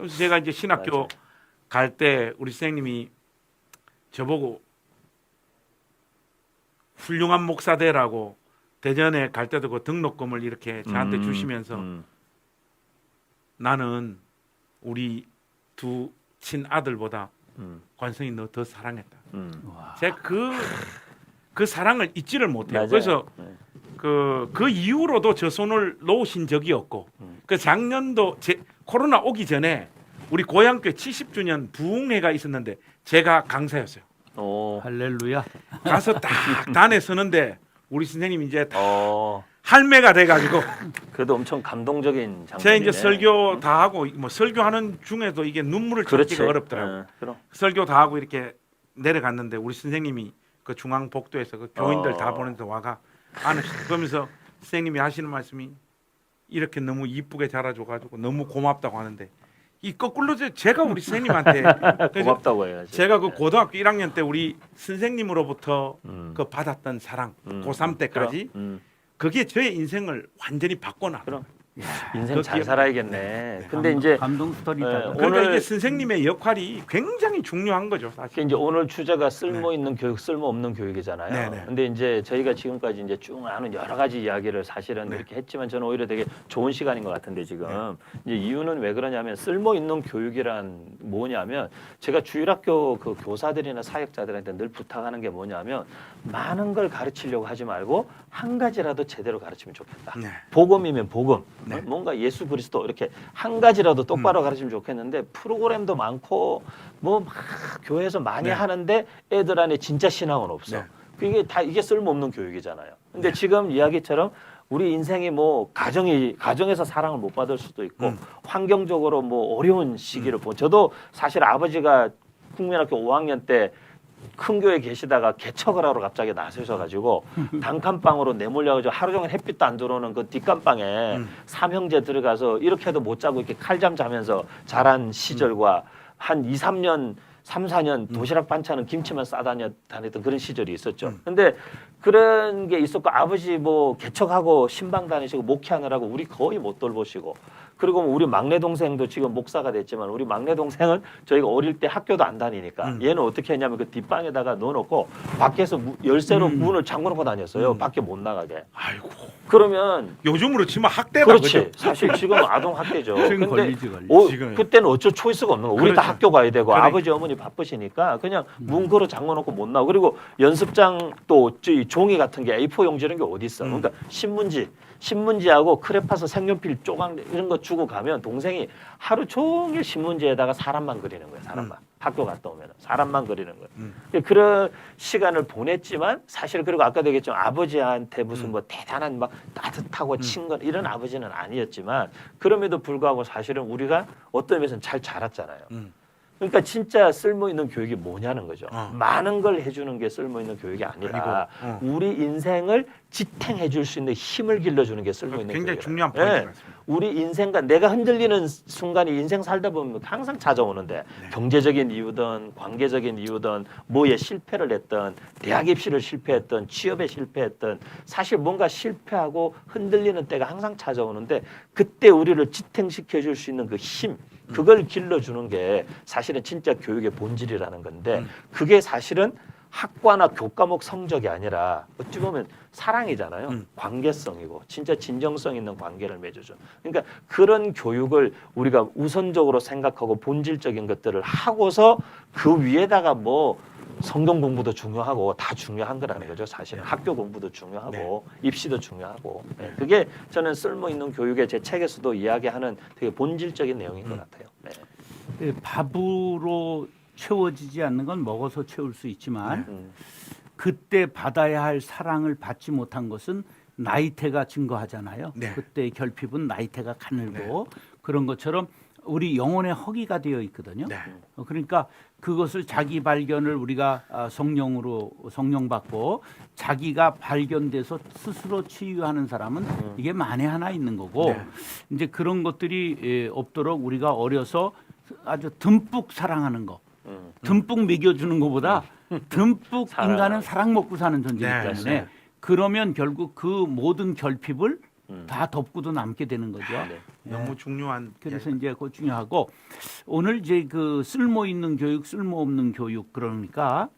그래서 제가 이제 신학교 맞아요. 갈 때 우리 선생님이 저보고 훌륭한 목사 되라고 대전에 갈 때도 그 등록금을 이렇게 저한테 주시면서 나는 우리 두 친아들보다 관성이 너 더 사랑했다. 제가 그 사랑을 잊지를 못해요. 맞아요. 그래서 네. 그 이후로도 저 손을 놓으신 적이 없고 그 작년도 코로나 오기 전에 우리 고향교회 70주년 부흥회가 있었는데 제가 강사였어요. 오. 할렐루야. 가서 딱 단에 서는데 우리 선생님이 이제 다 어. 할매가 돼가지고 그래도 엄청 감동적인 장면이네. 제가 이제 설교 다 하고 뭐 설교하는 중에도 이게 눈물을 그렇지. 참기가 어렵더라고요. 그럼. 설교 다 하고 이렇게 내려갔는데 우리 선생님이 그 중앙 복도에서 그 교인들 다 보는데 와가 안에 그러면서 선생님이 하시는 말씀이 이렇게 너무 이쁘게 자라줘가지고 너무 고맙다고 하는데 이 거꾸로 제가 우리 선생님한테 그래서 고맙다고 해야지. 제가 그 고등학교 1학년 때 우리 선생님으로부터 그 받았던 사랑 고3 때까지 그게 저의 인생을 완전히 바꿔놨어요. 그럼. 인생 그 잘 기억- 살아야겠네. 근데 이제 감동 스토리다. 그러니까 오늘- 이게 선생님의 역할이 굉장히 중요한 거죠, 사실. 이제 오늘 주제가 쓸모 있는 교육, 쓸모 없는 교육이잖아요. 네네. 근데 이제 저희가 지금까지 이제 쭉 하는 여러 가지 이야기를 사실은 네. 이렇게 했지만 저는 오히려 되게 좋은 시간인 것 같은데 지금 이제 이유는 왜 그러냐면 쓸모 있는 교육이란 뭐냐면 제가 주일학교 그 교사들이나 사역자들한테 늘 부탁하는 게 뭐냐면 많은 걸 가르치려고 하지 말고 한 가지라도 제대로 가르치면 좋겠다. 네. 복음이면 복음, 네. 뭔가 예수 그리스도 이렇게 한 가지라도 똑바로 가르치면 좋겠는데 프로그램도 많고 뭐 막 교회에서 많이 네. 하는데 애들 안에 진짜 신앙은 없어. 네. 이게 다 이게 쓸모없는 교육이잖아요. 근데 지금 이야기처럼 우리 인생이 뭐 가정에서 사랑을 못 받을 수도 있고 환경적으로 뭐 어려운 시기를 보. 저도 사실 아버지가 국민학교 5학년 때 큰 교회 계시다가 개척을 하러 갑자기 나서셔가지고 단칸방으로 내몰려가지고 하루 종일 햇빛도 안 들어오는 그 뒷감방에 삼형제 들어가서 이렇게 해도 못 자고 이렇게 칼잠 자면서 자란 시절과 한 2, 3년 3, 4년 도시락 반찬은 김치만 다녔던 그런 시절이 있었죠. 근데 그런 게 있었고 아버지 뭐 개척하고 신방 다니시고 목회하느라고 우리 거의 못 돌보시고 그리고 우리 막내 동생도 지금 목사가 됐지만 우리 막내 동생은 저희가 어릴 때 학교도 안 다니니까 얘는 어떻게 했냐면 그 뒷방에다가 넣어놓고 밖에서 열쇠로 문을 잠궈놓고 다녔어요. 밖에 못 나가게. 아이고. 그러면 요즘으로 치면 학대다 그렇지. 그죠? 사실 지금 아동 학대죠. 지금 근데 걸리지. 지금. 그때는 어쩔 초이스가 없는 거. 우리 다 그렇죠. 학교 가야 되고 그러니까. 아버지 어머니 바쁘시니까 그냥 문 걸어 잠궈놓고 못 나오고 그리고 연습장 또 종이 같은 게 A4 용지 이런 게 어디 있어? 그러니까 신문지하고 크레파스 색연필 조각 이런 거 주고 가면 동생이 하루 종일 신문지에다가 사람만 그리는 거예요. 사람만. 학교 갔다 오면 사람만 그리는 거예요. 그런 시간을 보냈지만 사실 그리고 아까도 얘기했지만 아버지한테 무슨 뭐 대단한 막 따뜻하고 친근 이런 아버지는 아니었지만 그럼에도 불구하고 사실은 우리가 어떤 면에서는 잘 자랐잖아요. 그러니까 진짜 쓸모 있는 교육이 뭐냐는 거죠. 많은 걸 해주는 게 쓸모 있는 교육이 아니라 우리 인생을 지탱해 줄 수 있는 힘을 길러주는 게 쓸모 있는 굉장히 교육이에요. 중요한 포인트 같습니다. 우리 인생과 내가 흔들리는 순간이 인생 살다 보면 항상 찾아오는데 경제적인 이유든 관계적인 이유든 뭐에 실패를 했던 대학 입시를 실패했던 취업에 실패했던 사실 뭔가 실패하고 흔들리는 때가 항상 찾아오는데 그때 우리를 지탱시켜 줄 수 있는 그 힘 그걸 길러주는 게 사실은 진짜 교육의 본질이라는 건데 그게 사실은 학과나 교과목 성적이 아니라 어찌 보면 사랑이잖아요. 관계성이고 진짜 진정성 있는 관계를 맺어줘. 그러니까 그런 교육을 우리가 우선적으로 생각하고 본질적인 것들을 하고서 그 위에다가 뭐 성경 공부도 중요하고 다 중요한 거라는 거죠. 사실은 학교 공부도 중요하고 입시도 중요하고 그게 저는 쓸모 있는 교육의 제 책에서도 이야기하는 되게 본질적인 내용인 것 같아요. 네. 밥으로 채워지지 않는 건 먹어서 채울 수 있지만 그때 받아야 할 사랑을 받지 못한 것은 나이테가 증거하잖아요. 네. 그때 결핍은 나이테가 가늘고 그런 것처럼 우리 영혼의 허기가 되어 있거든요. 네. 그러니까 그것을 자기 발견을 우리가 성령 받고 자기가 발견돼서 스스로 치유하는 사람은 이게 만에 하나 있는 거고 네. 이제 그런 것들이 없도록 우리가 어려서 아주 듬뿍 사랑하는 거, 듬뿍 먹여주는 것보다 듬뿍 인간은 사랑 먹고 사는 존재이기 네, 때문에 네. 그러면 결국 그 모든 결핍을 다 덮고도 남게 되는 거죠. 너무 중요한. 그래서 이제 그거 중요하고 오늘 이제 그 쓸모 있는 교육, 쓸모 없는 교육 그러니까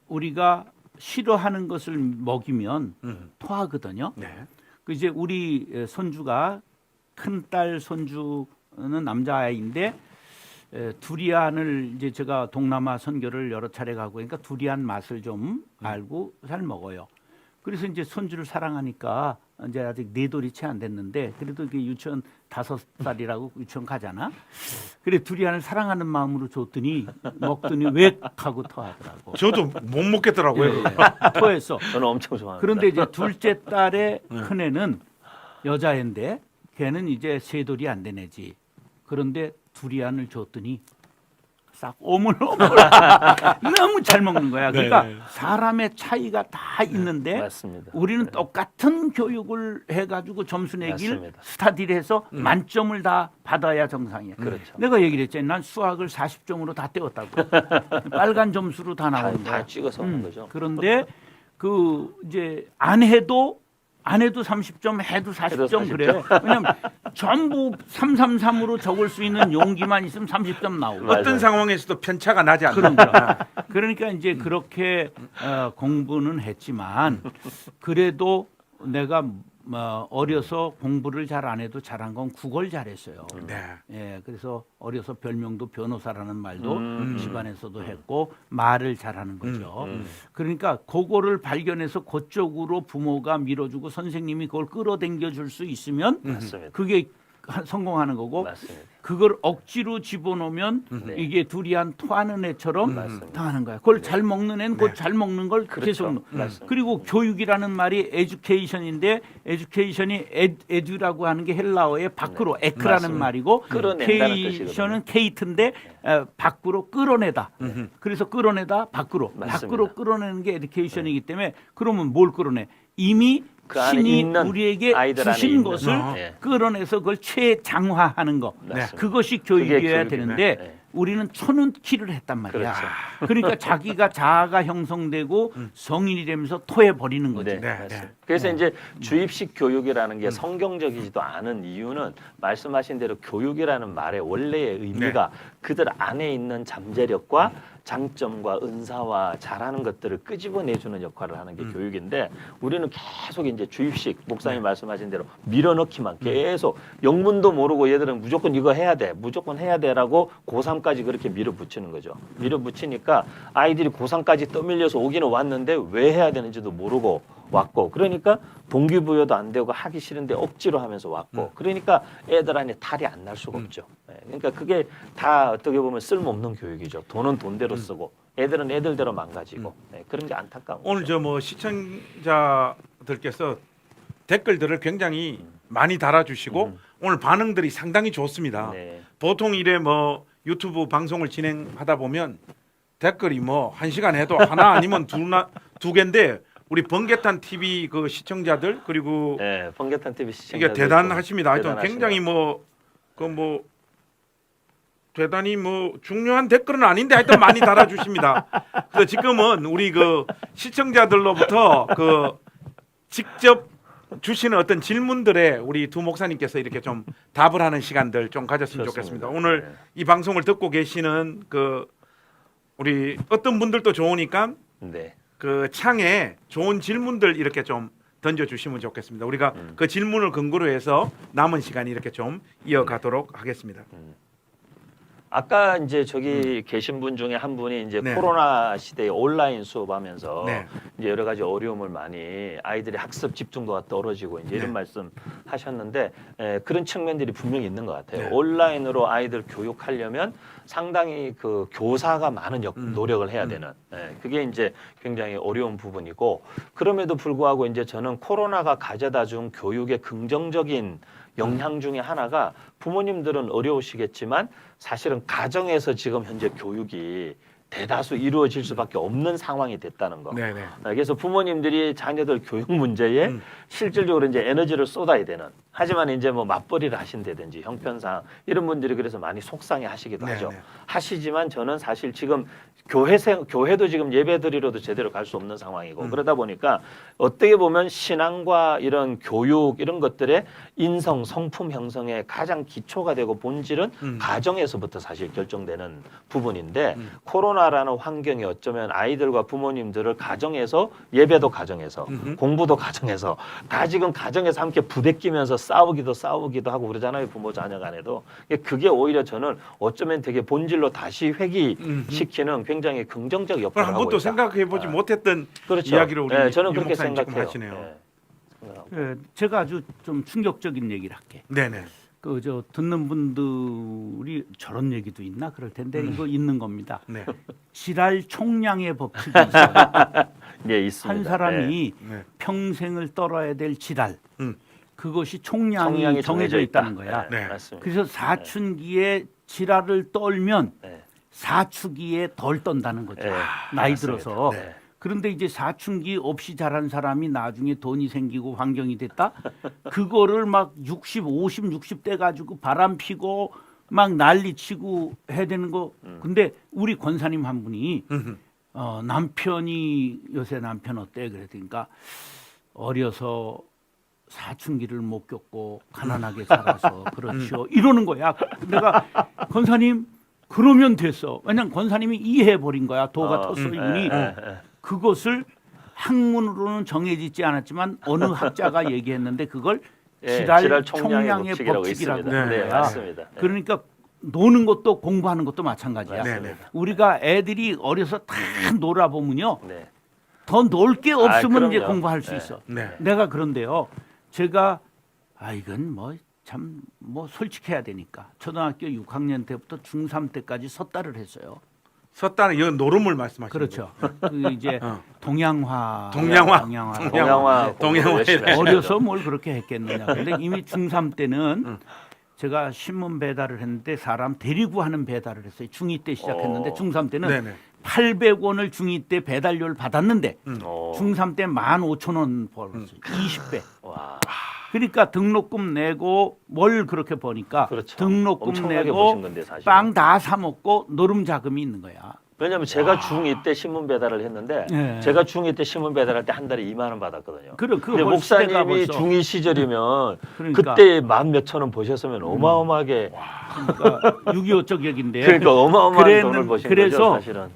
우리가 싫어하는 것을 먹이면 토하거든요. 네. 그 이제 우리 손주가 큰딸 손주는 남자아이인데 두리안을 이제 제가 동남아 선교를 여러 차례 가고 그러니까 두리안 맛을 좀 알고 잘 먹어요. 그래서 이제 손주를 사랑하니까 이제 아직 4돌이 채 안 됐는데 그래도 그 유치원 5살이라고 유치원 가잖아. 그래 두리안을 사랑하는 마음으로 줬더니 먹더니 웩 하고 토하더라고. 저도 못 먹겠더라고요. 예, 예. 토했어. 저는 엄청 좋아합니다. 그런데 이제 둘째 딸의 큰애는 여자애인데 걔는 이제 3돌이 안 된 애지. 그런데 두리안을 줬더니 싹 오물오물 너무 잘 먹는 거야. 그러니까 네. 사람의 차이가 다 있는데 맞습니다. 우리는 똑같은 교육을 해가지고 점수 내길 맞습니다. 스타디를 해서 만점을 다 받아야 정상이야. 그렇죠. 내가 얘기를 했잖아. 난 수학을 40점으로 다 때웠다고. 빨간 점수로 다 나오는 거야. 다 찍어서 하는 거죠. 그런데 그 이제 안 해도 30점 해도 40점 그래. 왜냐면 전부 333으로 적을 수 있는 용기만 있으면 30점 나오고. 맞아요. 어떤 상황에서도 편차가 나지 않는 그러니까 이제 그렇게 공부는 했지만 그래도 내가 어려서 공부를 잘 안 해도 잘한 건 국어를 잘했어요. 네. 예, 그래서 어려서 별명도 변호사라는 말도 집안에서도 했고 말을 잘하는 거죠. 그러니까 그거를 발견해서 그쪽으로 부모가 밀어주고 선생님이 그걸 끌어당겨 줄 수 있으면 맞습니다. 그게 성공하는 거고 맞습니다. 그걸 억지로 집어넣으면 네. 이게 두리안 토하는 애처럼 맞습니다. 당하는 거야. 그걸 잘 먹는 애는 그걸 잘 먹는 걸 그렇죠. 계속 맞습니다. 그리고 교육이라는 말이 에듀케이션인데 에듀케이션이 에듀라고 하는 게 헬라어의 밖으로 에크라는 맞습니다. 말이고 끌어낸다는 케이션은 케이트인데 밖으로 끌어내다. 그래서 끌어내다 밖으로 맞습니다. 밖으로 끌어내는 게 에듀케이션이기 때문에 그러면 뭘 끌어내? 이미 그 안에 신이 있는 우리에게 아이들 안에 주신 있는 것을 네. 끌어내서 그걸 최장화하는 거. 맞습니다. 그것이 그게 교육이어야 교육이네. 되는데 네. 우리는 천운키를 했단 말이야. 그렇죠. 그러니까 자기가 자아가 형성되고 성인이 되면서 토해 버리는 거지. 네, 네, 맞습니다. 네. 그래서 이제 주입식 교육이라는 게 성경적이지도 않은 이유는 말씀하신 대로 교육이라는 말의 원래의 의미가 그들 안에 있는 잠재력과 장점과 은사와 잘하는 것들을 끄집어내주는 역할을 하는 게 교육인데 우리는 계속 이제 주입식 목사님 말씀하신 대로 밀어넣기만 계속 영문도 모르고 얘들은 무조건 이거 해야 돼, 무조건 해야 돼라고 고3까지 그렇게 밀어붙이는 거죠. 밀어붙이니까 아이들이 고3까지 떠밀려서 오기는 왔는데 왜 해야 되는지도 모르고 왔고 그러니까 동기부여도 안 되고 하기 싫은데 억지로 하면서 왔고 그러니까 애들 안에 탈이 안 날 수가 없죠. 네, 그러니까 그게 다 어떻게 보면 쓸모없는 교육이죠. 돈은 돈대로 쓰고 애들은 애들대로 망가지고 네, 그런 게 안타까운 오늘 거죠. 저 뭐 시청자들께서 댓글들을 굉장히 많이 달아주시고 오늘 반응들이 상당히 좋습니다. 네. 보통 이래 뭐 유튜브 방송을 진행하다 보면 댓글이 뭐 1시간 해도 하나 아니면 두 개인데 우리 번개탄 TV 그 시청자들 그리고 네, 번개탄 TV 시청자 이게 대단하십니다. 하여튼 굉장히 뭐 대단히 뭐 중요한 댓글은 아닌데 하여튼 많이 달아주십니다. 그래서 지금은 우리 그 시청자들로부터 그 직접 주시는 어떤 질문들에 우리 두 목사님께서 이렇게 좀 답을 하는 시간들 좀 가졌으면 좋습니다. 좋겠습니다. 오늘 네. 이 방송을 듣고 계시는 그 우리 어떤 분들도 좋으니까 네. 그 창에 좋은 질문들 이렇게 좀 던져주시면 좋겠습니다. 우리가 그 질문을 근거로 해서 남은 시간 이렇게 좀 이어가도록 하겠습니다. 아까 이제 저기 계신 분 중에 한 분이 이제 네. 코로나 시대에 온라인 수업하면서 네. 이제 여러 가지 어려움을 많이 아이들의 학습 집중도가 떨어지고 이제 이런 네. 말씀 하셨는데 그런 측면들이 분명히 있는 것 같아요. 네. 온라인으로 아이들 교육하려면 상당히 그 교사가 많은 노력을 해야 되는 그게 이제 굉장히 어려운 부분이고 그럼에도 불구하고 이제 저는 코로나가 가져다 준 교육의 긍정적인 영향 중에 하나가 부모님들은 어려우시겠지만 사실은 가정에서 지금 현재 교육이 대다수 이루어질 수밖에 없는 상황이 됐다는 거. 네, 네. 그래서 부모님들이 자녀들 교육 문제에 실질적으로 이제 에너지를 쏟아야 되는. 하지만 이제 뭐 맞벌이를 하신다든지 형편상 이런 분들이 그래서 많이 속상해 하시기도 네, 하죠. 네. 하시지만 저는 사실 지금 교회도 지금 예배드리러도 제대로 갈 수 없는 상황이고 그러다 보니까 어떻게 보면 신앙과 이런 교육 이런 것들의 인성 성품 형성의 가장 기초가 되고 본질은 가정에서부터 사실 결정되는 부분인데 코로나라는 환경이 어쩌면 아이들과 부모님들을 가정에서 예배도 가정에서 공부도 가정에서 다 지금 가정에서 함께 부대끼면서 싸우기도 하고 그러잖아요. 부모 자녀 간에도. 그게 오히려 저는 어쩌면 되게 본질로 다시 회귀시키는 굉장히 긍정적 역할을 한 하고 번도 있다. 생각해보지 못했던 그렇죠. 이야기를 우리 네, 저는 유 그렇게 목사님 지금 생각해요. 하시네요. 네. 생각하고. 예, 제가 아주 좀 충격적인 얘기를 할게. 네네. 그 저 듣는 분들이 저런 얘기도 있나 그럴 텐데 이거 있는 겁니다. 네. 지랄 총량의 법칙이 있어요. 예, 있습니다. 한 사람이 네. 평생을 떨어야 될 지랄. 음. 그것이 총량이 성향이 정해져 있다는 거야. 네, 네. 맞습니다. 그래서 사춘기에 지랄을 떨면 네. 사춘기에 덜 떤다는 거죠. 네, 나이 맞습니다. 들어서. 네. 그런데 이제 사춘기 없이 자란 사람이 나중에 돈이 생기고 환경이 됐다. 그거를 막 60, 50, 60대 가지고 바람 피고 막 난리치고 해야 되는 거. 근데 우리 권사님 한 분이 남편이 요새 남편 어때? 그랬으니까 어려서 사춘기를 못 겪고 가난하게 살아서 그렇죠. 이러는 거야. 내가 권사님 그러면 됐어. 왜냐면 권사님이 이해해 버린 거야. 도가 텄어 이분이. 그것을 학문으로는 정해지지 않았지만 어느 학자가 얘기했는데 그걸 예, 지랄 총량의 총량의 법칙이라고 법칙이라고 있습니다. 하는 네, 거야. 맞습니다. 네. 그러니까 노는 것도 공부하는 것도 마찬가지야. 네, 네. 우리가 애들이 어려서 다 놀아보면요. 네. 더 놀 게 없으면 이제 그럼요. 공부할 수 네. 있어. 네. 내가 그런데요. 제가 이건 뭐 참 뭐 솔직해야 되니까 초등학교 6학년 때부터 중3 때까지 섰다를 했어요. 섰다는 이건 노름을 말씀하시는 그렇죠. 그 이제 어. 동양화. 동양화 동양화 열심히 하시죠. 어려서 뭘 그렇게 했겠느냐. 근데 이미 중3 때는 제가 신문 배달을 했는데 사람 데리고 하는 배달을 했어요. 중2 때 시작했는데 중3 때는 네네. 800원을 중2 때 배달료를 받았는데 어. 중3 때 15,000원 벌었어요. 20배. 와. 그러니까 등록금 내고 뭘 그렇게 버니까 그렇죠. 등록금 엄청나게 내고 버신 건데, 사실은. 빵 다 사 먹고 노름 자금이 있는 거야. 왜냐하면 제가 중2 때 신문 배달을 했는데 네. 제가 중2 때 신문 배달할 때 한 달에 2만 원 받았거든요. 그거 근데 벌써 시대가 목사님이 벌써. 중2 시절이면 그러니까. 그때 만 몇천 원 버셨으면 어마어마하게 그러니까 6.25쪽 얘기인데. 그러니까 어마어마한 그랬는- 돈을 버신 그래서 거죠, 사실은.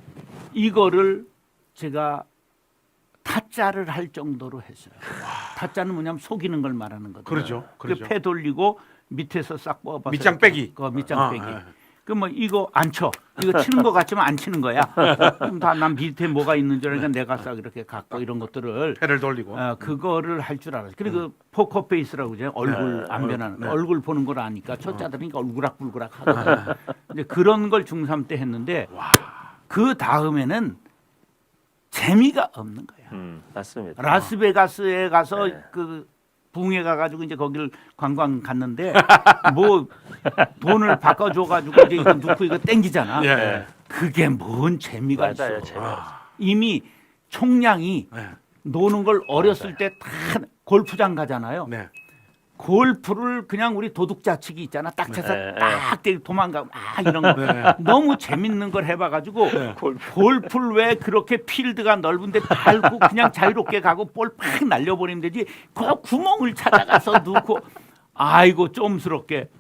이거를 제가 타짜를 할 정도로 했어요. 타짜는 뭐냐면 속이는 걸 말하는 거죠. 그러죠. 그러죠. 패 돌리고 밑에서 싹 뽑아서 밑장 빼기. 그 밑장 빼기. 아, 그 뭐 이거 안 쳐. 이거 치는 거 같지만 안 치는 거야. 그럼 다 난 밑에 뭐가 있는 줄 알니까 내가 싹 이렇게 갖고 이런 것들을 패를 돌리고. 그거를 할 줄 알았어요. 그리고 포커 페이스라고 그러죠. 얼굴 안 변하는 거. 얼굴 보는 걸 아니까 초짜들이니까 얼굴락불굴락 하고. 이제 그런 걸 중3 때 했는데 그 다음에는 재미가 없는 거야. 맞습니다. 라스베가스에 가서 네. 그 붕에 가가지고 이제 거기를 관광 갔는데 뭐 돈을 바꿔줘가지고 이제 이거 넣고 이거 땡기잖아. 예. 그게 뭔 재미가 맞아요, 있어. 재미가 이미 총량이 네. 노는 걸 어렸을 때 다 골프장 가잖아요. 네. 골프를 그냥 우리 도둑자치기 있잖아. 딱 쳐서 네, 딱 때리고 도망가고 이런 거 네. 너무 재밌는 걸 해봐가지고 골프를 왜 그렇게 필드가 넓은데 밟고 그냥 자유롭게 가고 볼 팍 날려버리면 되지 그 구멍을 찾아가서 넣고 아이고 좀스럽게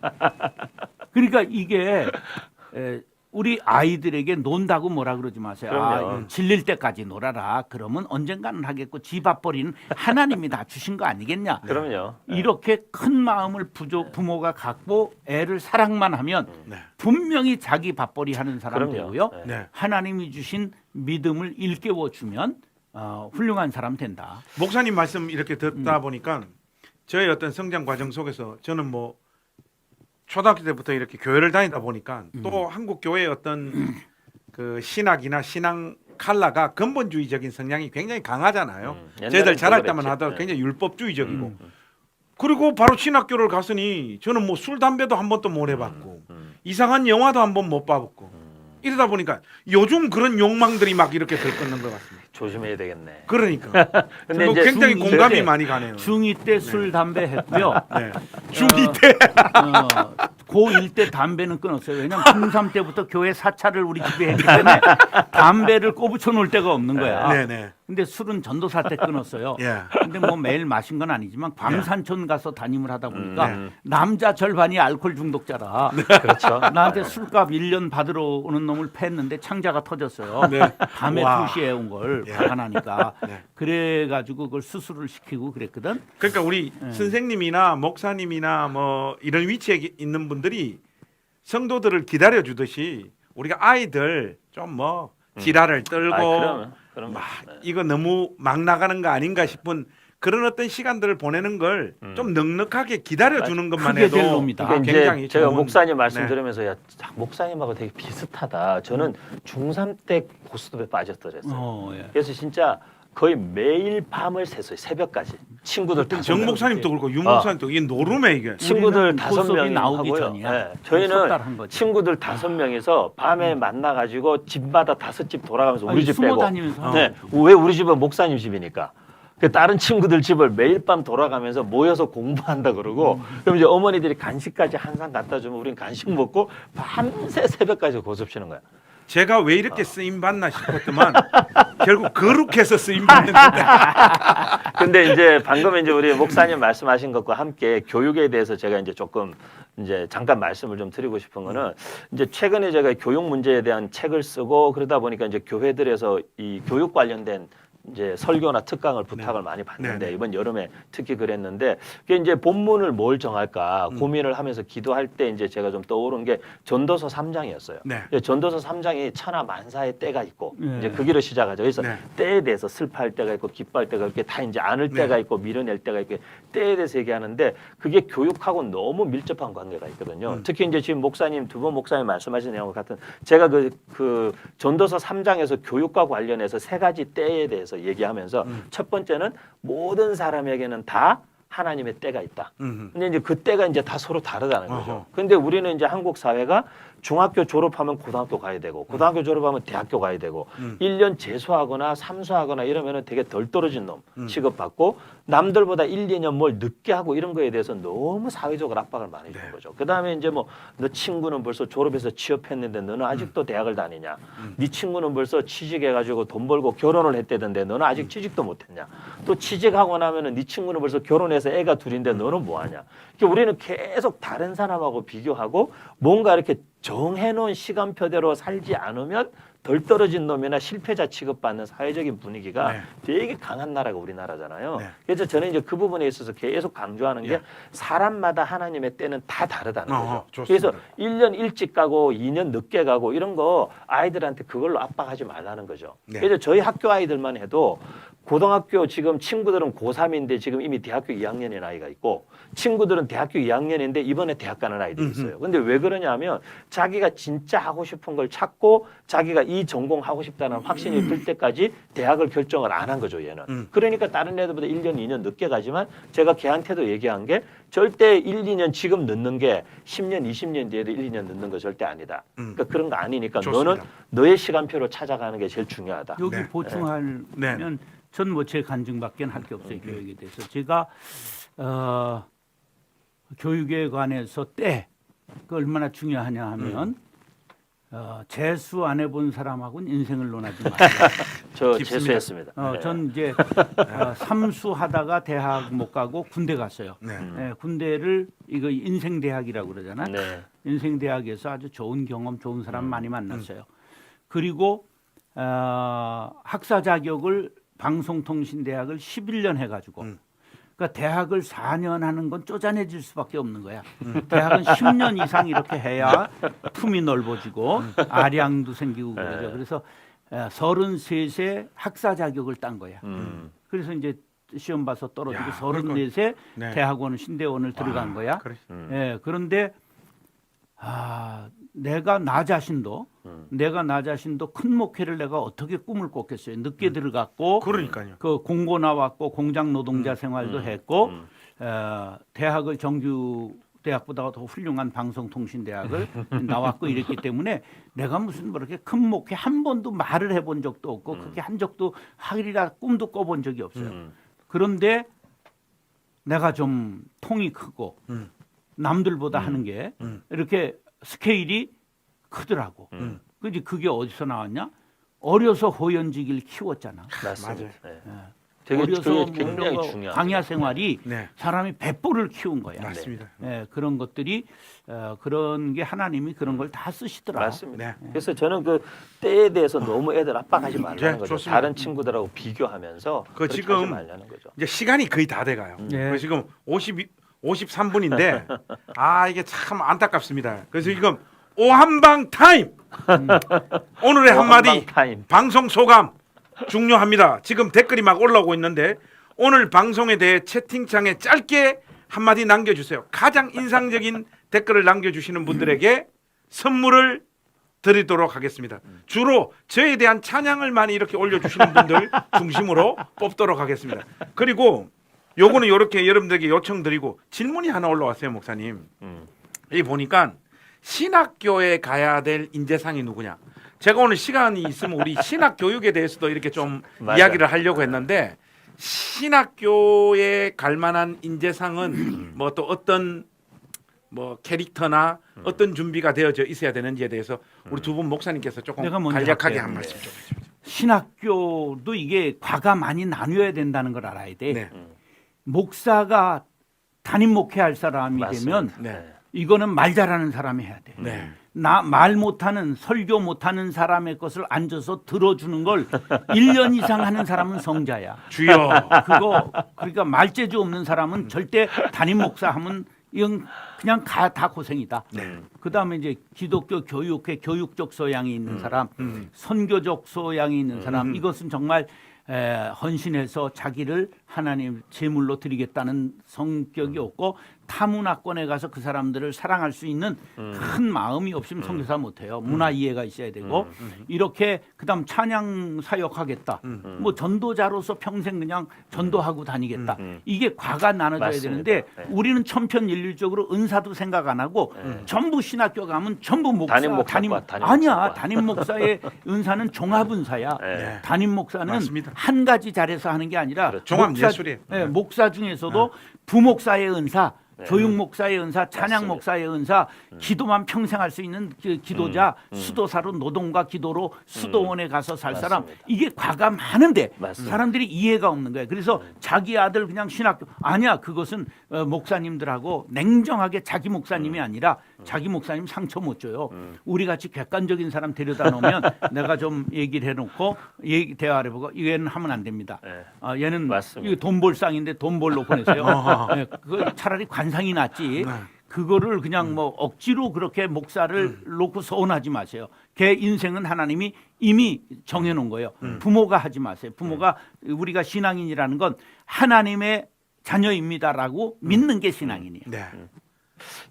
그러니까 이게 우리 아이들에게 논다고 뭐라 그러지 마세요. 그럼요. 질릴 때까지 놀아라. 그러면 언젠가는 하겠고 지 밥벌이는 하나님이 다 주신 거 아니겠냐. 그럼요. 이렇게 큰 마음을 부모가 갖고 애를 사랑만 하면 네. 분명히 자기 밥벌이 하는 사람 그럼요. 되고요. 네. 네. 하나님이 주신 믿음을 일깨워 주면 훌륭한 사람 된다. 목사님 말씀 이렇게 듣다 보니까 저의 어떤 성장 과정 속에서 저는 뭐 초등학교 때부터 이렇게 교회를 다니다 보니까 또 한국 교회의 어떤 그 신학이나 신앙 칼라가 근본주의적인 성향이 굉장히 강하잖아요. 옛날엔 저희들 또 자랄 때만 그랬지. 하더라도 네. 굉장히 율법주의적이고 그리고 바로 신학교를 갔으니 저는 뭐 술 담배도 한 번도 못 해봤고 이상한 영화도 한 번 못 봐봤고 이러다 보니까 요즘 그런 욕망들이 막 이렇게 들끓는 것 같습니다. 조심해야 되겠네. 그러니까 근데 뭐 이제 굉장히 중- 공감이 네. 많이 가네요. 중2 때 술 담배 했고요. 네. 중2 때 고1 때 담배는 끊었어요. 왜냐면 중3 때부터 교회 사찰을 우리 집에 했기 때문에 담배를 꼬부쳐 놓을 데가 없는 거야. 네네. 근데 술은 전도사 때 끊었어요. 예. 근데 뭐 매일 마신 건 아니지만 광산촌 가서 담임을 하다 보니까 네. 남자 절반이 알코올 중독자라 그렇죠. 나한테 술값 1년 받으러 오는 놈을 팼는데 창자가 터졌어요. 네. 밤에 와. 2시에 온 걸 예. 화가 나니까. 네. 그래가지고 그걸 수술을 시키고 그랬거든. 그러니까 우리 네. 선생님이나 목사님이나 뭐 이런 위치에 있는 분들이 성도들을 기다려 주듯이 우리가 아이들 좀 뭐 지랄을 떨고 그럼 막 이거 너무 막 나가는 거 아닌가 싶은 그런 어떤 시간들을 보내는 걸 좀 넉넉하게 기다려 주는 것만 크게 해도 될 놈이다. 그러니까 굉장히 이제 제가 좋은- 목사님 말씀 네. 들으면서 야 목사님하고 되게 비슷하다. 저는 중3 때 고스톱에 빠졌더랬어요. 예. 그래서 진짜 거의 매일 밤을 샜어요. 새벽까지. 친구들 다섯 정 명. 목사님도 그렇고 윤 목사님도 이게 노름에 이게 친구들 우리는 다섯 고스톱이 명이 나오기 하고요. 전이야. 네. 저희는 섭달한 거지. 친구들 5명이서 밤에 만나가지고 집마다 5집 돌아가면서 우리 아니, 집 숨어 빼고. 다니면서 네. 왜 우리 집은 목사님 집이니까. 그 다른 친구들 집을 매일 밤 돌아가면서 모여서 공부한다 그러고 그럼 이제 어머니들이 간식까지 항상 갖다 주면 우린 간식 먹고 밤새 새벽까지 고스톱 치는 거야. 제가 왜 이렇게 쓰임 받나 싶었더만 결국 거룩해서 쓰임 받는 거다. 근데 이제 방금 이제 우리 목사님 말씀하신 것과 함께 교육에 대해서 제가 이제 조금 이제 잠깐 말씀을 좀 드리고 싶은 거는 이제 최근에 제가 교육 문제에 대한 책을 쓰고 그러다 보니까 이제 교회들에서 이 교육 관련된 이제 설교나 특강을 부탁을 많이 받는데 네. 이번 여름에 특히 그랬는데 그게 이제 본문을 뭘 정할까 고민을 하면서 기도할 때 이제 제가 좀 떠오른 게 전도서 3장이었어요. 네. 전도서 3장이 천하 만사의 때가 있고 네. 이제 거기로 시작하죠. 그래서 네. 때에 대해서 슬퍼할 때가 있고 기뻐할 때가 있고 다 이제 안을 네. 때가 있고 밀어낼 때가 있고 때에 대해서 얘기하는데 그게 교육하고 너무 밀접한 관계가 있거든요. 특히 이제 지금 목사님 두 분 목사님 말씀하신 내용과 같은 제가 그 전도서 3장에서 교육과 관련해서 세 가지 때에 대해서 얘기하면서 첫 번째는 모든 사람에게는 다 하나님의 때가 있다. 근데 이제 그 때가 이제 다 서로 다르다는 거죠. 어허. 근데 우리는 이제 한국 사회가 중학교 졸업하면 고등학교 가야 되고 고등학교 졸업하면 대학교 가야 되고 1년 재수하거나 삼수하거나 이러면은 되게 덜 떨어진 놈 취급받고 남들보다 1, 2년 뭘 늦게 하고 이런 거에 대해서 너무 사회적으로 압박을 많이 주는 네. 거죠. 그다음에 이제 뭐 너 친구는 벌써 졸업해서 취업했는데 너는 아직도 대학을 다니냐? 네 친구는 벌써 취직해 가지고 돈 벌고 결혼을 했대던데 너는 아직 취직도 못 했냐? 또 취직하고 나면은 네 친구는 벌써 결혼해서 애가 둘인데 너는 뭐 하냐? 그러니까 우리는 계속 다른 사람하고 비교하고 뭔가 이렇게 정해놓은 시간표대로 살지 않으면 덜 떨어진 놈이나 실패자 취급받는 사회적인 분위기가 네. 되게 강한 나라가 우리나라잖아요. 네. 그래서 저는 이제 그 부분에 있어서 계속 강조하는 게 예. 사람마다 하나님의 때는 다 다르다는 거죠. 좋습니다. 그래서 1년 일찍 가고 2년 늦게 가고 이런 거 아이들한테 그걸로 압박하지 말라는 거죠. 네. 그래서 저희 학교 아이들만 해도 고등학교 지금 친구들은 고3인데 지금 이미 대학교 2학년인 아이가 있고 친구들은 대학교 2학년인데 이번에 대학 가는 아이들이 있어요. 근데 왜 그러냐면 자기가 진짜 하고 싶은 걸 찾고 자기가 이 전공 하고 싶다는 확신이 들 때까지 대학을 결정을 안 한 거죠, 얘는. 그러니까 다른 애들보다 1년, 2년 늦게 가지만 제가 걔한테도 얘기한 게 절대 1, 2년 지금 늦는 게 10년, 20년 뒤에도 1, 2년 늦는 거 절대 아니다. 그러니까 그런 거 아니니까 좋습니다. 너는 너의 시간표로 찾아가는 게 제일 중요하다. 여기 네. 보충하면 네. 전 뭐 제 간증밖에 할 게 없어요. 교육에 대해서. 제가 교육에 관해서 때 그 얼마나 중요하냐 하면 재수 안 해본 사람하고는 인생을 논하지 마세요. 저 깊습니다. 재수했습니다. 네. 전 이제 삼수하다가 대학 못 가고 군대 갔어요. 네. 군대를 이거 인생 대학이라고 그러잖아. 네. 인생 대학에서 아주 좋은 경험, 좋은 사람 많이 만났어요. 그리고 학사 자격을 방송통신대학을 11년 해가지고. 그러니까 대학을 4년 하는 건 쪼잔해질 수밖에 없는 거야. 대학은 10년 이상 이렇게 해야 품이 넓어지고 아량도 생기고 그러죠. 그래서 33세 학사 자격을 딴 거야. 그래서 이제 시험 봐서 떨어지고 야, 34세 네. 대학원 신대원을 들어간 거야. 그래. 예, 그런데 내가 나 자신도 큰 목회를 내가 어떻게 꿈을 꿨겠어요. 늦게 들어갔고 그러니까요. 그 공고 나왔고 공장 노동자 생활도 했고 대학을 정규 대학보다 더 훌륭한 방송통신대학을 나왔고 이랬기 때문에 내가 무슨 뭐 이렇게 큰 목회 한 번도 말을 해본 적도 없고 그렇게 한 적도 하리라 꿈도 꿔본 적이 없어요. 그런데 내가 좀 통이 크고 남들보다 하는 게 이렇게 스케일이 크더라고. 근데 그게 어디서 나왔냐? 어려서 호연지기를 키웠잖아. 맞습니다. 맞아요. 네. 되게 어려서 굉장히 뭐 중요한 광야 생활이 네. 사람이 백보를 키운 거야. 맞습니다. 예, 그런 것들이 그런 게 하나님이 그런 걸 다 쓰시더라. 맞습니다. 네. 그래서 저는 그 때에 대해서 너무 애들 압박하지 말라는 네, 거죠. 좋습니다. 다른 친구들하고 비교하면서 그렇게 지금 하지 말라는 거죠. 이제 시간이 거의 다 돼가요. 네. 지금 53분인데 이게 참 안타깝습니다. 그래서 지금 오한방 타임 오늘의 한마디 한방 타임. 방송 소감 중요합니다. 지금 댓글이 막 올라오고 있는데 오늘 방송에 대해 채팅창에 짧게 한마디 남겨주세요. 가장 인상적인 댓글을 남겨주시는 분들에게 선물을 드리도록 하겠습니다. 주로 저에 대한 찬양을 많이 이렇게 올려주시는 분들 중심으로 뽑도록 하겠습니다. 그리고 요거는 이렇게 여러분들에게 요청드리고 질문이 하나 올라왔어요, 목사님. 여기 보니까 신학교에 가야 될 인재상이 누구냐? 제가 오늘 시간이 있으면 우리 신학 교육에 대해서도 이렇게 좀 맞아요. 이야기를 하려고 했는데 신학교에 갈 만한 인재상은 뭐 또 어떤 뭐 캐릭터나 어떤 준비가 되어져 있어야 되는지에 대해서 우리 두 분 목사님께서 조금 내가 먼저 간략하게 할게요. 한 말씀 좀 해주세요. 신학교도 이게 과가 많이 나뉘어야 된다는 걸 알아야 돼. 네. 목사가 담임 목회할 사람이 맞습니다. 되면 네. 이거는 말 잘하는 사람이 해야 돼. 네. 나 말 못하는 설교 못하는 사람의 것을 앉아서 들어주는 걸 1년 이상 하는 사람은 성자야. 주여. 그거 그러니까 말재주 없는 사람은 절대 담임 목사 하면 이건 그냥 다 고생이다. 네. 그다음에 이제 기독교 교육의 교육적 소양이 있는 사람, 선교적 소양이 있는 사람, 이것은 정말 헌신해서 자기를 하나님 제물로 드리겠다는 성격이 없고 타문화권에 가서 그 사람들을 사랑할 수 있는 큰 마음이 없으면 선교사 못해요. 문화 이해가 있어야 되고 이렇게 그다음 찬양 사역하겠다. 뭐 전도자로서 평생 그냥 전도하고 다니겠다. 이게 과가 나눠져야 맞습니다. 되는데 네. 우리는 천편일률적으로 은사도 생각 안 하고 전부 신학교 가면 전부 목사, 담임 목사과 담임 아니야. 목사과. 담임 목사의 은사는 종합 은사야. 네. 담임 목사는 맞습니다. 한 가지 잘해서 하는 게 아니라 그렇죠. 종합 목사, 예술이에요. 예, 목사 중에서도 부목사의 은사, 네. 교육 목사의 은사, 찬양 맞습니다. 목사의 은사, 기도만 평생 할 수 있는 그 기도자, 수도사로 노동과 기도로 수도원에 가서 살 사람, 맞습니다. 이게 과가 많은데 맞습니다. 사람들이 이해가 없는 거예요. 그래서 자기 아들 그냥 신학교 아니야. 그것은 목사님들하고 냉정하게 자기 목사님이 아니라 자기 목사님 상처 못 줘요. 우리 같이 객관적인 사람 데려다 놓으면 내가 좀 얘기를 해놓고 대화를 해보고 얘는 하면 안 됩니다. 네. 얘는 맞습니다. 돈 벌 쌍인데 돈 벌로 보내세요. 네, 그 차라리 관상이 낫지. 그거를 그냥 뭐 억지로 그렇게 목사를 놓고 서운하지 마세요. 걔 인생은 하나님이 이미 정해놓은 거예요. 부모가 하지 마세요. 부모가 우리가 신앙인이라는 건 하나님의 자녀입니다라고 믿는 게 신앙인이에요. 네.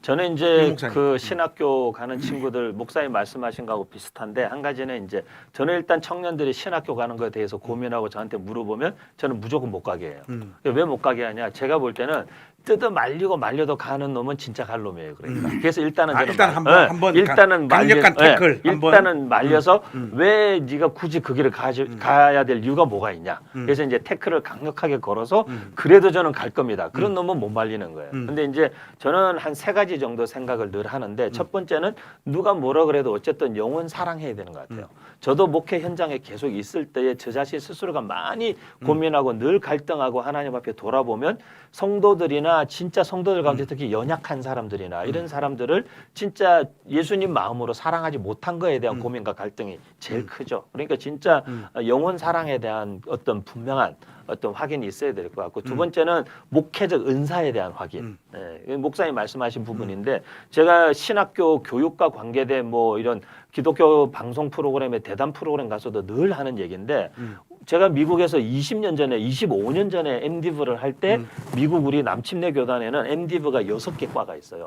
저는 이제 목사님. 그 신학교 가는 친구들 목사님 말씀하신 거하고 비슷한데 한 가지는 이제 저는 일단 청년들이 신학교 가는 거에 대해서 고민하고 저한테 물어보면 저는 무조건 못 가게 해요. 왜 못 가게 하냐? 제가 볼 때는 뜯어 말리고 말려도 가는 놈은 진짜 갈 놈이에요. 그러니까 그래서 일단은 저는 일단 한번 일단은 강력한 태클 한번. 일단은 말려서 왜 네가 굳이 그 길을 가야 될 이유가 뭐가 있냐? 그래서 이제 태클을 강력하게 걸어서 그래도 저는 갈 겁니다. 그런 놈은 못 말리는 거예요. 근데 이제 저는 한 세 가지 정도 생각을 늘 하는데 첫 번째는 누가 뭐라 그래도 어쨌든 영혼 사랑해야 되는 것 같아요. 저도 목회 현장에 계속 있을 때에 저 자신 스스로가 많이 고민하고 늘 갈등하고 하나님 앞에 돌아보면 성도들이나 진짜 성도들 가운데 특히 연약한 사람들이나 이런 사람들을 진짜 예수님 마음으로 사랑하지 못한 거에 대한 고민과 갈등이 제일 크죠. 그러니까 진짜 영혼 사랑에 대한 어떤 분명한 어떤 확인이 있어야 될 것 같고 두 번째는 목회적 은사에 대한 확인. 예, 목사님 말씀하신 부분인데 제가 신학교 교육과 관계된 뭐 이런 기독교 방송 프로그램의 대담 프로그램 가서도 늘 하는 얘기인데 제가 미국에서 20년 전에 25년 전에 MDiv를 할 때 미국 우리 남침내 교단에는 MDiv가 6개 과가 있어요.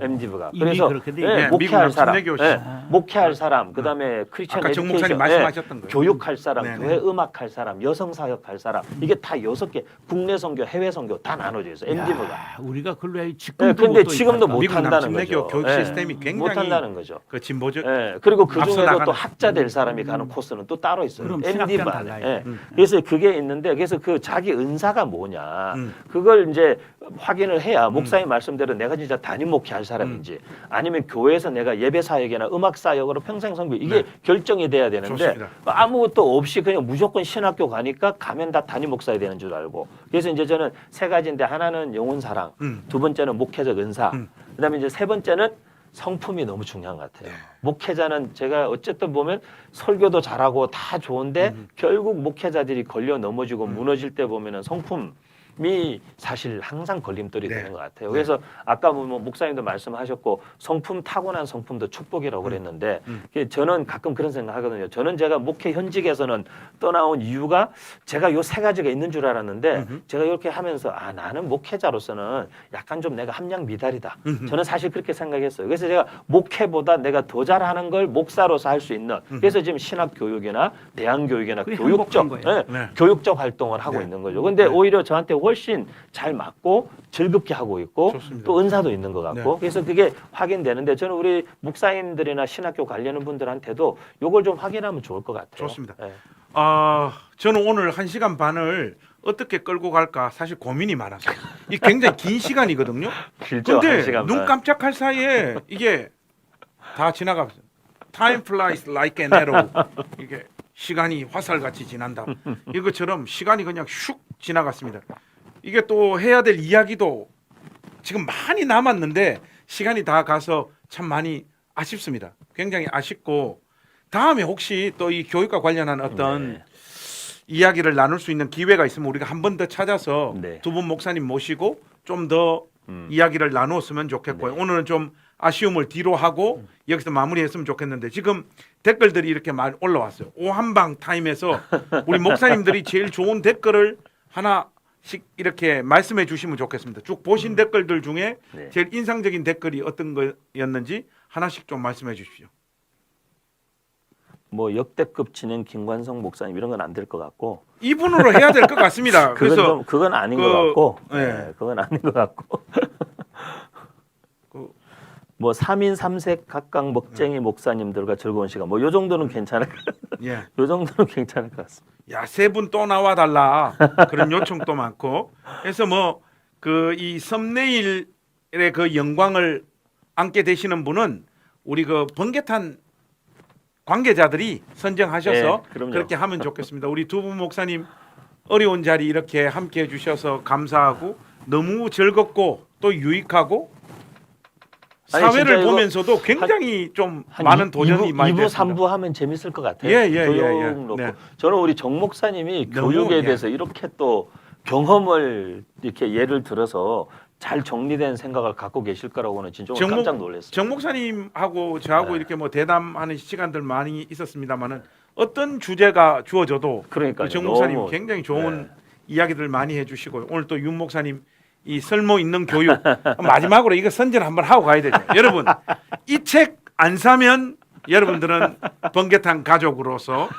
MDiv가. 이미 그래서 그렇게 돼 예, 있네. 미국 목회할 사람, 남침내 교실. 예, 목회할 사람, 그다음에 크리스천 아까 정 목사님 에듀케이션, 말씀하셨던 거예요. 교육할 사람, 네네. 교회 음악할 사람, 여성 사역할 사람, 이게 다 6개. 국내 선교, 해외 선교 다 나눠져 있어요. MDiv가. 야, 우리가 그걸 왜 예, 지금도 근데 못 지금도 있다. 못 미국 한다는 남침내교 거죠. 교육 시스템이 굉장히 못 한다는 거죠. 그 진보적 예, 그리고 그 앞서 중에도 나가는. 또 학자 될 사람이 가는 코스는 또 따로 있어요. 그럼 MDiv 신학교는 안에. 달라요. 예. 그래서 그게 있는데 그래서 그 자기 은사가 뭐냐 음. 그걸 이제 확인을 해야 목사님 말씀대로 내가 진짜 담임 목회할 사람인지 아니면 교회에서 내가 예배 사역이나 음악 사역으로 평생 선교 이게 네. 결정이 돼야 되는데 좋습니다. 아무것도 없이 그냥 무조건 신학교 가니까 가면 다 담임 목사야 되는 줄 알고 그래서 이제 저는 세 가지인데 하나는 영혼 사랑, 두 번째는 목회적 은사, 그다음에 이제 세 번째는 성품이 너무 중요한 것 같아요. 목회자는 제가 어쨌든 보면 설교도 잘하고 다 좋은데 결국 목회자들이 걸려 넘어지고 무너질 때 보면은 성품이 사실 항상 걸림돌이 네. 되는 것 같아요. 그래서 아까 뭐 목사님도 말씀하셨고 성품 타고난 성품도 축복이라고 그랬는데 저는 가끔 그런 생각하거든요. 저는 제가 목회 현직에서는 떠나온 이유가 제가 요 세 가지가 있는 줄 알았는데 제가 이렇게 하면서 아 나는 목회자로서는 약간 좀 내가 함량 미달이다. 저는 사실 그렇게 생각했어요. 그래서 제가 목회보다 내가 더 잘하는 걸 목사로서 할 수 있는 그래서 지금 신학 교육이나 대안 교육이나 그게 교육적 행복한 거예요. 네. 교육적 활동을 하고 네. 있는 거죠. 근데 오히려 저한테 훨씬 잘 맞고 즐겁게 하고 있고 좋습니다. 또 은사도 있는 것 같고 네. 그래서 그게 확인되는데 저는 우리 목사님들이나 신학교 관련 분들한테도 요걸 좀 확인하면 좋을 것 같아요. 좋습니다. 예. 저는 오늘 1시간 반을 어떻게 끌고 갈까 사실 고민이 많았어요. 이 굉장히 긴 시간이거든요. 길죠, 한 근데 시간 눈 반. 깜짝할 사이에 이게 다 지나가서 Time flies like an arrow. 이게 시간이 화살같이 지난다. 이것처럼 시간이 그냥 슉 지나갔습니다. 이게 또 해야 될 이야기도 지금 많이 남았는데 시간이 다 가서 참 많이 아쉽습니다. 굉장히 아쉽고 다음에 혹시 또 이 교육과 관련한 어떤 네. 이야기를 나눌 수 있는 기회가 있으면 우리가 한 번 더 찾아서 네. 두 분 목사님 모시고 좀 더 이야기를 나누었으면 좋겠고요. 네. 오늘은 좀 아쉬움을 뒤로 하고 여기서 마무리했으면 좋겠는데 지금 댓글들이 이렇게 많이 올라왔어요. 오한방 타임에서 우리 목사님들이 제일 좋은 댓글을 하나씩 이렇게 말씀해 주시면 좋겠습니다. 쭉 보신 댓글들 중에 네. 제일 인상적인 댓글이 어떤 거였는지 하나씩 좀 말씀해 주십시오. 뭐 역대급 진행 김관성 목사님 이런 건 안 될 것 같고 이분으로 해야 될 것 같습니다. 그건 그래서 좀 그건 아닌 그, 것 같고 네. 네, 그건 아닌 것 같고 그, 뭐 3인 3색 각각 먹쟁이 목사님들과 즐거운 시간 뭐 요 정도는 괜찮을 예. 요 정도는 괜찮을 것 같습니다. 야, 세 분 또 나와 달라. 그런 요청도 많고. 그래서 뭐 그 이 썸네일의 그 영광을 안게 되시는 분은 우리 그 번개탄 관계자들이 선정하셔서 네, 그럼요. 그렇게 하면 좋겠습니다. 우리 두 분 목사님 어려운 자리 이렇게 함께 해 주셔서 감사하고 너무 즐겁고 또 유익하고 아니, 진짜 사회를 이거 보면서도 굉장히 좀 한 많은 도전이 많이 2부, 됐습니다. 3부 하면 재밌을 것 같아요. 예, 예, 교육 예, 예. 놓고. 네. 저는 우리 정 목사님이 너무, 교육에 예. 대해서 이렇게 또 경험을 이렇게 예를 들어서 잘 정리된 생각을 갖고 계실 거라고는 진짜 오늘 깜짝 놀랐어요. 정 목사님하고 저하고 네. 이렇게 뭐 대담하는 시간들 많이 있었습니다만은 어떤 주제가 주어져도 그러니까요. 정 목사님 너무, 굉장히 좋은 네. 이야기들 많이 해주시고요. 오늘 또 윤 목사님 이 설모 있는 교육 마지막으로 이거 선전 한번 하고 가야 되죠. 여러분 이 책 안 사면 여러분들은 번개탄 가족으로서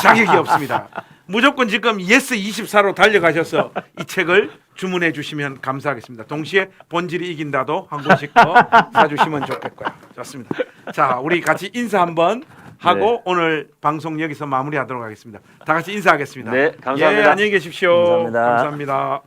자격이 없습니다. 무조건 지금 예스24로 달려가셔서 이 책을 주문해 주시면 감사하겠습니다. 동시에 본질이 이긴다도 한 권씩 더 사주시면 좋겠고요. 좋습니다. 자, 우리 같이 인사 한번 하고 네. 오늘 방송 여기서 마무리하도록 하겠습니다. 다 같이 인사하겠습니다. 네, 감사합니다. 예, 안녕히 계십시오. 감사합니다. 감사합니다.